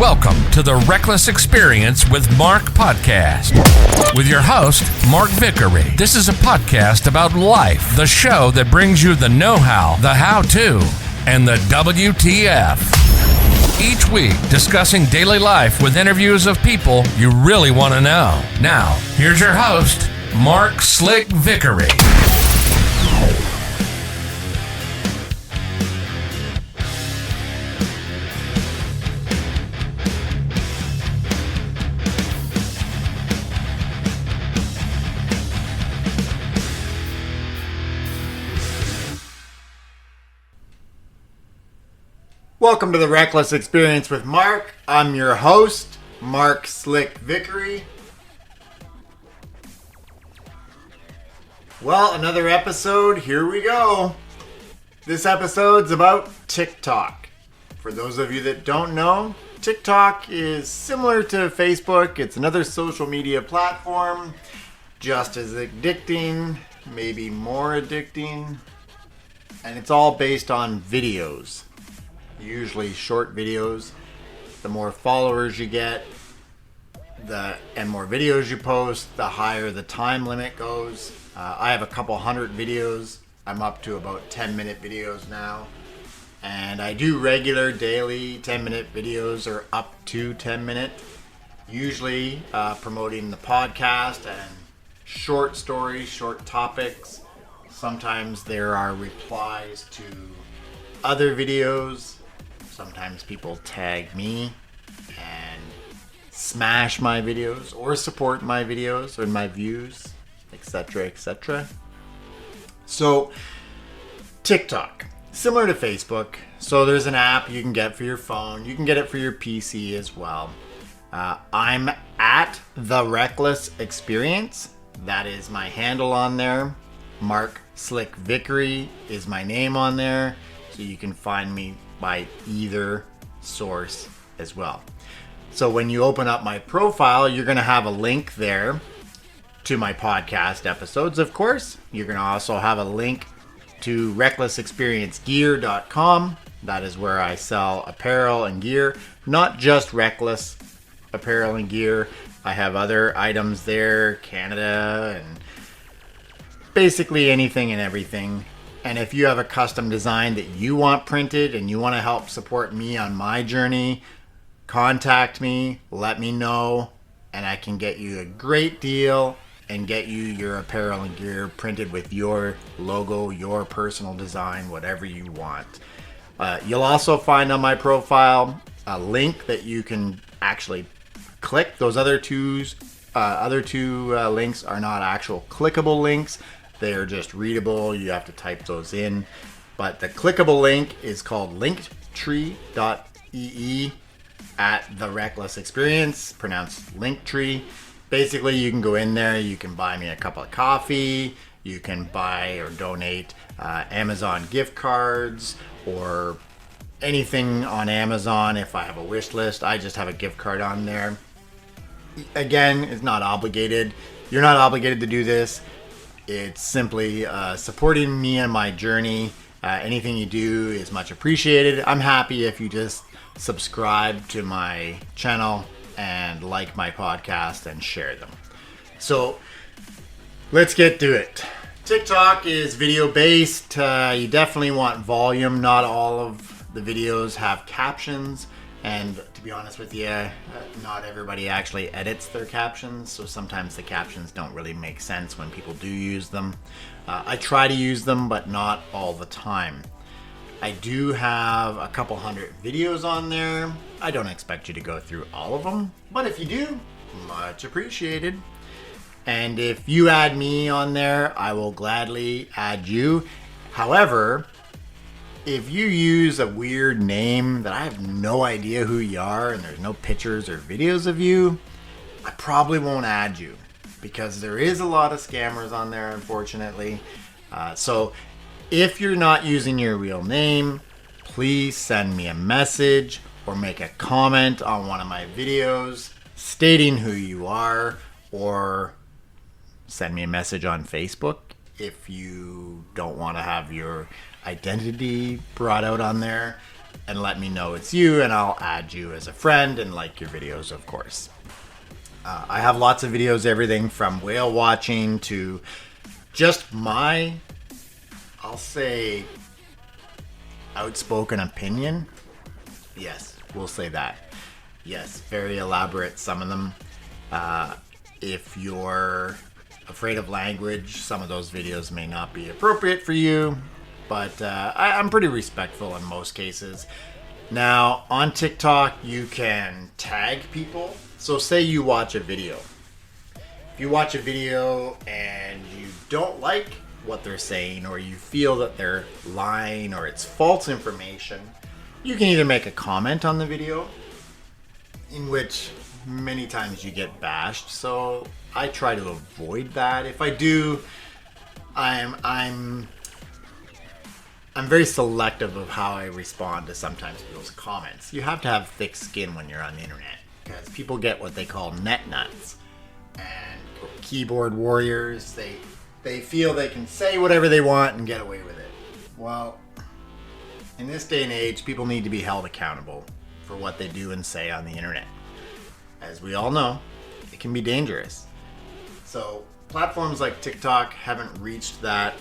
Welcome to the Reckless Experience with Mark podcast with your host, Mark Vickery. This is a podcast about life, the show that brings you the know-how, the how-to, and the WTF. Each week, discussing daily life with interviews of people you really want to know. Now, here's your host, Mark Slick Vickery. Welcome to the Reckless Experience with Mark. I'm your host, Mark Slick Vickery. Well, another episode. Here we go. This episode's about TikTok. For those of you that don't know, TikTok is similar to Facebook. It's another social media platform, just as addicting, maybe more addicting, and it's all based on videos. Usually short videos. The more followers you get, and more videos you post, the higher the time limit goes. I have a couple hundred videos. I'm up to about 10-minute videos now. And I do regular daily 10-minute videos or up to 10-minute. Usually promoting the podcast and short stories, short topics. Sometimes there are replies to other videos. Sometimes people tag me and smash my videos or support my videos or my views, etc., etc. So, TikTok, similar to Facebook. So there's an app you can get for your phone. You can get it for your PC as well. I'm at The Reckless Experience. That is my handle on there. Mark Slick Vickery is my name on there. So you can find me by either source as well. So when you open up my profile, you're going to have a link there to my podcast episodes, of course. You're going to also have a link to recklessexperiencegear.com. That is where I sell apparel and gear, not just Reckless apparel and gear. I have other items there, Canada, and basically anything and everything. And if you have a custom design that you want printed and you want to help support me on my journey, contact me, let me know, and I can get you a great deal and get you your apparel and gear printed with your logo, your personal design, whatever you want. You'll also find on my profile a link that you can actually click. Those other two links are not actual clickable links. They are just readable. You have to type those in. But the clickable link is called linktree.ee at The Reckless Experience, pronounced Linktree. Basically, you can go in there. You can buy me a cup of coffee. You can buy or donate Amazon gift cards or anything on Amazon. If I have a wish list, I just have a gift card on there. Again, it's not obligated. You're not obligated to do this. It's simply supporting me on my journey. Anything you do is much appreciated. I'm happy if you just subscribe to my channel and like my podcast and share them. So let's get to it. TikTok is video based. You definitely want volume. Not all of the videos have captions. And to be honest with you, not everybody actually edits their captions, so sometimes the captions don't really make sense when people do use them. I try to use them, but not all the time. I do have a couple hundred videos on there. I don't expect you to go through all of them, but if you do, much appreciated. And if you add me on there, I will gladly add you. However, if you use a weird name that I have no idea who you are and there's no pictures or videos of you, I probably won't add you because there is a lot of scammers on there, unfortunately. So if you're not using your real name, please send me a message or make a comment on one of my videos stating who you are, or send me a message on Facebook if you don't want to have your identity brought out on there. and let me know it's you, and I'll add you as a friend and like your videos, of course. I have lots of videos, everything from whale watching to just my, I'll say, outspoken opinion. Yes, we'll say that. Yes, very elaborate, some of them. If you're afraid of language, some of those videos may not be appropriate for you, but I'm pretty respectful in most cases. Now, on TikTok, you can tag people. So say you watch a video. If you watch a video and you don't like what they're saying, or you feel that they're lying or it's false information, you can either make a comment on the video, in which many times you get bashed. So I try to avoid that. If I do, I'm very selective of how I respond to sometimes people's comments. You have to have thick skin when you're on the internet, because people get what they call net nuts and keyboard warriors. They feel they can say whatever they want and get away with it. Well, in this day and age, people need to be held accountable for what they do and say on the internet. As we all know, it can be dangerous. So platforms like TikTok haven't reached that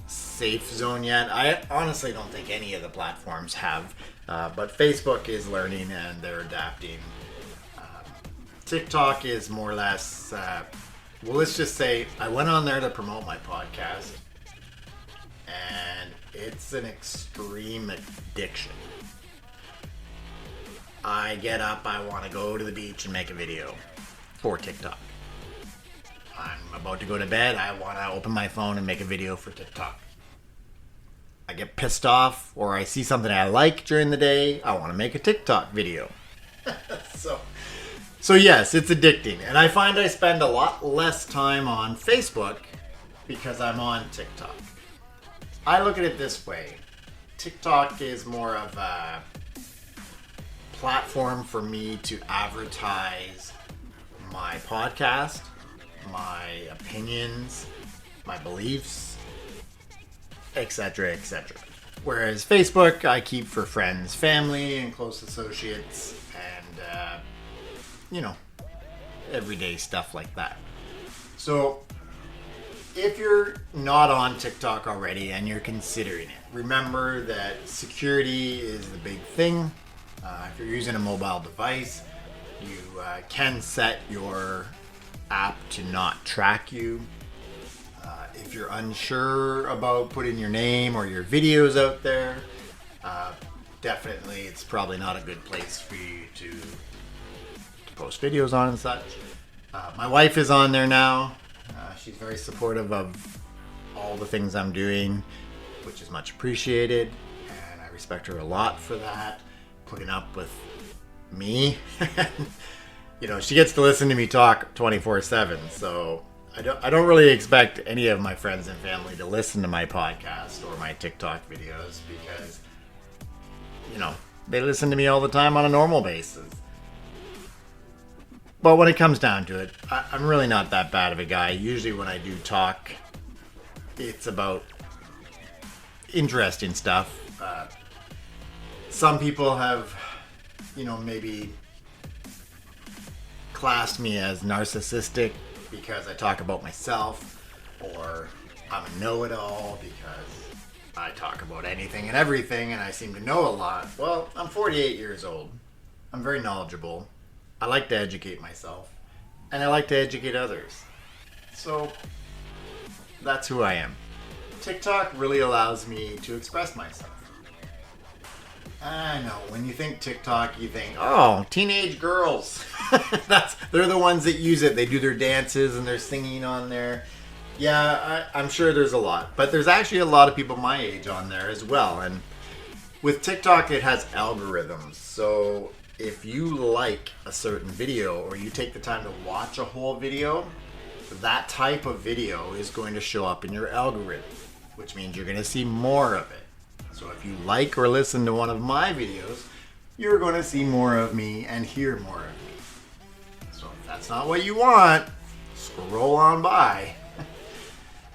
safe zone yet. I honestly don't think any of the platforms have, but Facebook is learning and they're adapting. TikTok is more or less, well, let's just say I went on there to promote my podcast, and it's an extreme addiction. I get up, I want to go to the beach and make a video for TikTok. I'm about to go to bed, I want to open my phone and make a video for TikTok. I get pissed off, or I see something I like during the day, I want to make a TikTok video. So yes, it's addicting. And I find I spend a lot less time on Facebook because I'm on TikTok. I look at it this way. TikTok is more of a platform for me to advertise my podcast, my opinions, my beliefs, etc., etc. Whereas Facebook, I keep for friends, family, and close associates, and everyday stuff like that. So if you're not on TikTok already and you're considering it, remember that security is the big thing. If you're using a mobile device, you can set your app to not track you. If you're unsure about putting your name or your videos out there, definitely it's probably not a good place for you to post videos on and such. My wife is on there now. She's very supportive of all the things I'm doing, which is much appreciated, and I respect her a lot for that, putting up with me. She gets to listen to me talk 24/7, so I don't really expect any of my friends and family to listen to my podcast or my TikTok videos, because they listen to me all the time on a normal basis. But when it comes down to it, I'm really not that bad of a guy. Usually when I do talk, it's about interesting stuff. Some people have, maybe classed me as narcissistic because I talk about myself, or I'm a know-it-all because I talk about anything and everything and I seem to know a lot. Well, I'm 48 years old. I'm very knowledgeable. I like to educate myself, and I like to educate others. So that's who I am. TikTok really allows me to express myself. I know, when you think TikTok, you think, oh, teenage girls. They're the ones that use it. They do their dances and they're singing on there. Yeah, I'm sure there's a lot. But there's actually a lot of people my age on there as well. And with TikTok, it has algorithms. So if you like a certain video, or you take the time to watch a whole video, that type of video is going to show up in your algorithm, which means you're going to see more of it. So if you like or listen to one of my videos, you're going to see more of me and hear more of me. So if that's not what you want, scroll on by.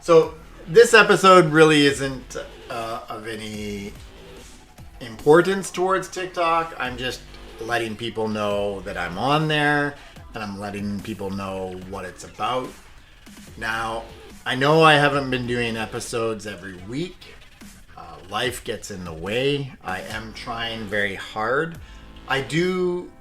So this episode really isn't of any importance towards TikTok. I'm just letting people know that I'm on there, and I'm letting people know what it's about. Now, I know I haven't been doing episodes every week. Life gets in the way. I am trying very hard. I do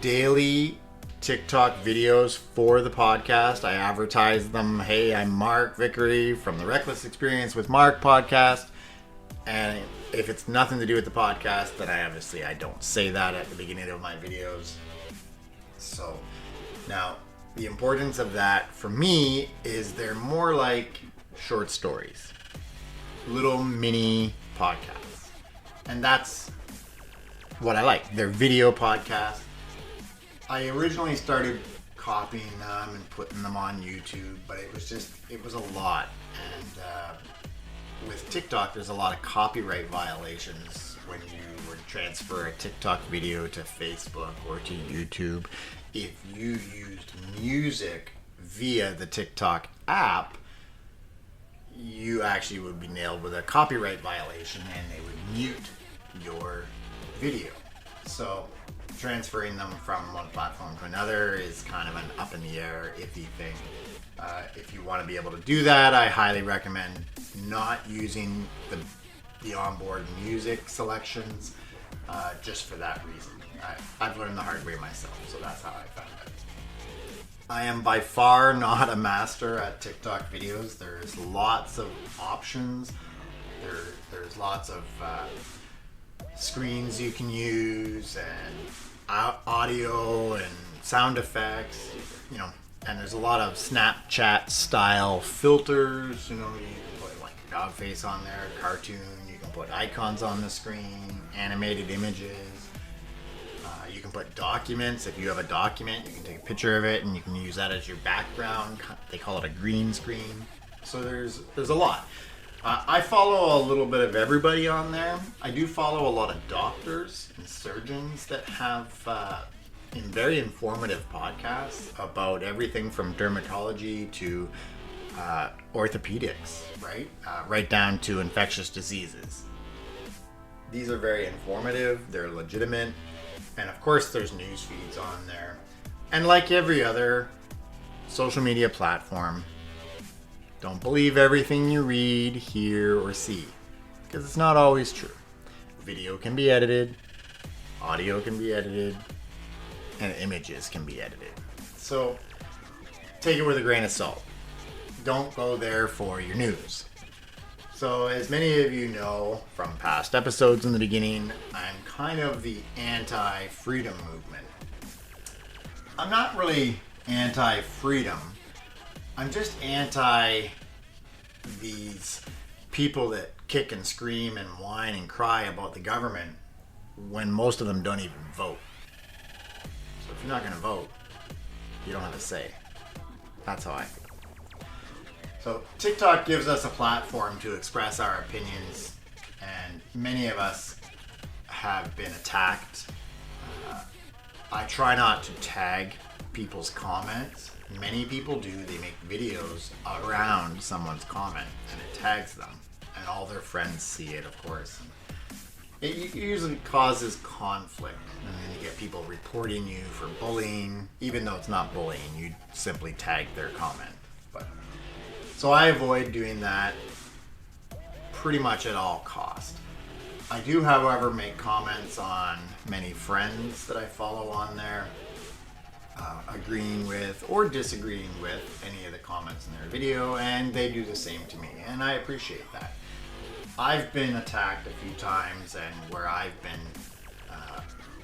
daily TikTok videos for the podcast. I advertise them. Hey, I'm Mark Vickery from the Reckless Experience with Mark podcast. And if it's nothing to do with the podcast, then I don't say that at the beginning of my videos. So now the importance of that for me is they're more like short stories, little mini podcasts. And that's what I like. They're video podcasts. I originally started copying them and putting them on YouTube, but it was a lot. And with TikTok, there's a lot of copyright violations when you would transfer a TikTok video to Facebook or to YouTube. If you used music via the TikTok app, you actually would be nailed with a copyright violation and they would mute your video. So transferring them from one platform to another is kind of an up in the air, iffy thing. If you want to be able to do that, I highly recommend not using the onboard music selections just for that reason. I've learned the hard way myself, so that's how I found it. I am by far not a master at TikTok videos. There's lots of options. There's lots of screens you can use and audio and sound effects, and there's a lot of Snapchat style filters. You can put like a dog face on there, a cartoon, you can put icons on the screen, animated images. You can put documents. If you have a document, you can take a picture of it and you can use that as your background. They call it a green screen. So there's a lot. I follow a little bit of everybody on there. I do follow a lot of doctors and surgeons that have very informative podcasts about everything from dermatology to orthopedics, right down to infectious diseases. These are very informative. They're legitimate. And of course, there's news feeds on there. And like every other social media platform, don't believe everything you read, hear, or see, because it's not always true. Video can be edited, audio can be edited, and images can be edited. So take it with a grain of salt. Don't go there for your news. So as many of you know from past episodes in the beginning, I'm kind of the anti-freedom movement. I'm not really anti-freedom. I'm just anti these people that kick and scream and whine and cry about the government when most of them don't even vote. So if you're not going to vote, you don't have a say. That's how I feel. So TikTok gives us a platform to express our opinions, and many of us have been attacked. I try not to tag people's comments. Many people do. They make videos around someone's comment and it tags them, and all their friends see it, of course. It usually causes conflict, and then you get people reporting you for bullying, even though it's not bullying. You simply tag their comment. So I avoid doing that pretty much at all cost. I do, however, make comments on many friends that I follow on there, agreeing with or disagreeing with any of the comments in their video, and they do the same to me, and I appreciate that. I've been attacked a few times, and where I've been,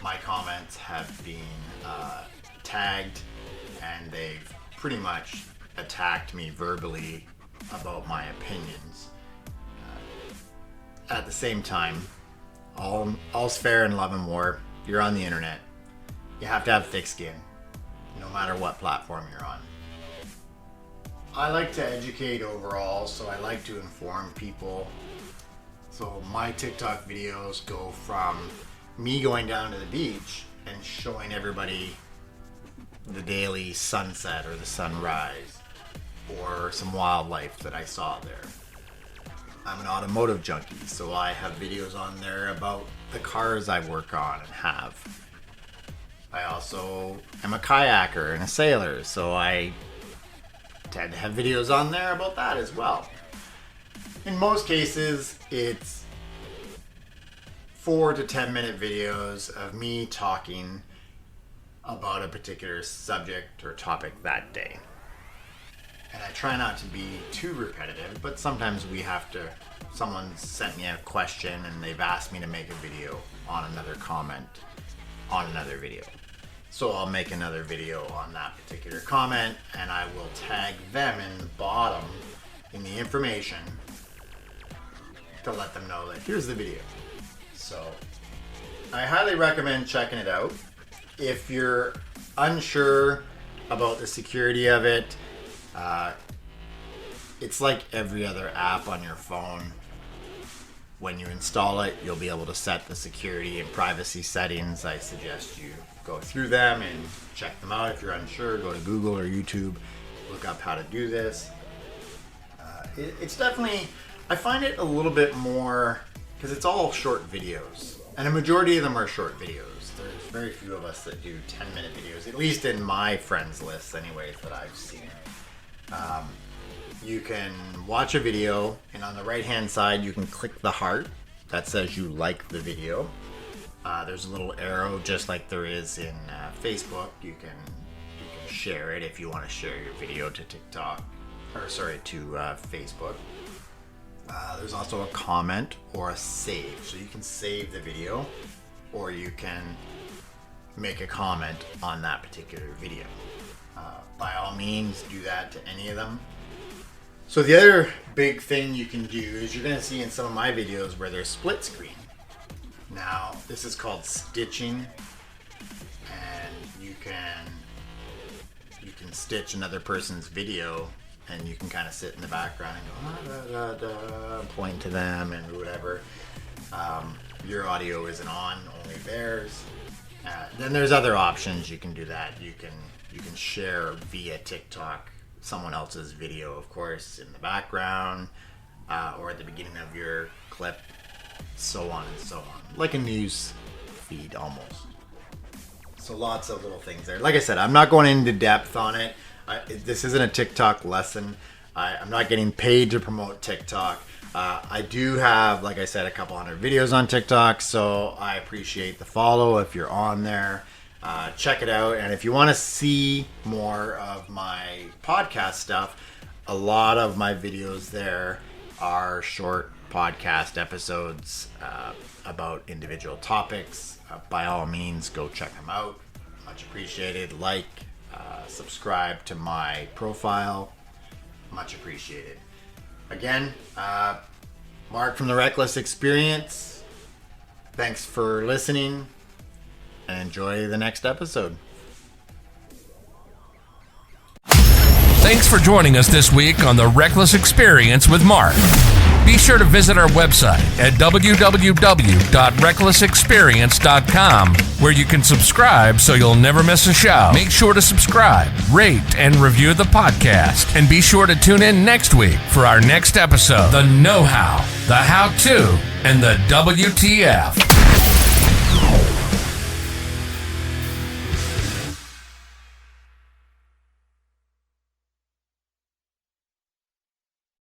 my comments have been tagged, and they've pretty much attacked me verbally about my opinions. At the same time, all's fair in love and war. You're on the internet. You have to have thick skin, no matter what platform you're on. I like to educate overall, so I like to inform people. So my TikTok videos go from me going down to the beach and showing everybody the daily sunset or the sunrise, or some wildlife that I saw there. I'm an automotive junkie, so I have videos on there about the cars I work on and have. I also am a kayaker and a sailor, so I tend to have videos on there about that as well. In most cases, it's 4 to 10 minute videos of me talking about a particular subject or topic that day. And I try not to be too repetitive, but sometimes someone sent me a question and they've asked me to make a video on another comment on another video. So I'll make another video on that particular comment and I will tag them in the bottom in the information to let them know that here's the video. So I highly recommend checking it out. If you're unsure about the security of it, it's like every other app on your phone. When you install it, you'll be able to set the security and privacy settings. I suggest you go through them and check them out. If you're unsure, go to Google or YouTube, look up how to do this. It's definitely, I find it a little bit more, because it's all short videos, and a majority of them are short videos. There's very few of us that do 10-minute videos, at least in my friends list anyways that I've seen. You can watch a video, and on the right hand side you can click the heart that says you like the video. There's a little arrow just like there is in Facebook. You can share it if you want to share your video to Facebook. There's also a comment or a save, so you can save the video or you can make a comment on that particular video. By all means, do that to any of them. So the other big thing you can do is you're going to see in some of my videos where there's split screen. Now, this is called stitching, and you can stitch another person's video, and you can kind of sit in the background and go point to them and whatever. Your audio isn't on, only theirs. Then there's other options you can do that. You can share via TikTok someone else's video, of course, in the background or at the beginning of your clip, so on and so on, like a news feed almost. So lots of little things there. Like I said, I'm not going into depth on it. This isn't a TikTok lesson. I'm not getting paid to promote TikTok. I do have, like I said, a couple hundred videos on TikTok, so I appreciate the follow if you're on there. Check it out, and if you want to see more of my podcast stuff, a lot of my videos there are short podcast episodes about individual topics. By all means, go check them out. Much appreciated. Like, subscribe to my profile. Much appreciated. Again, Mark from the Reckless Experience. Thanks for listening, and enjoy the next episode. Thanks for joining us this week on The Reckless Experience with Mark. Be sure to visit our website at www.recklessexperience.com, where you can subscribe so you'll never miss a show. Make sure to subscribe, rate, and review the podcast. And be sure to tune in next week for our next episode, The Know-How, The How-To, and the WTF.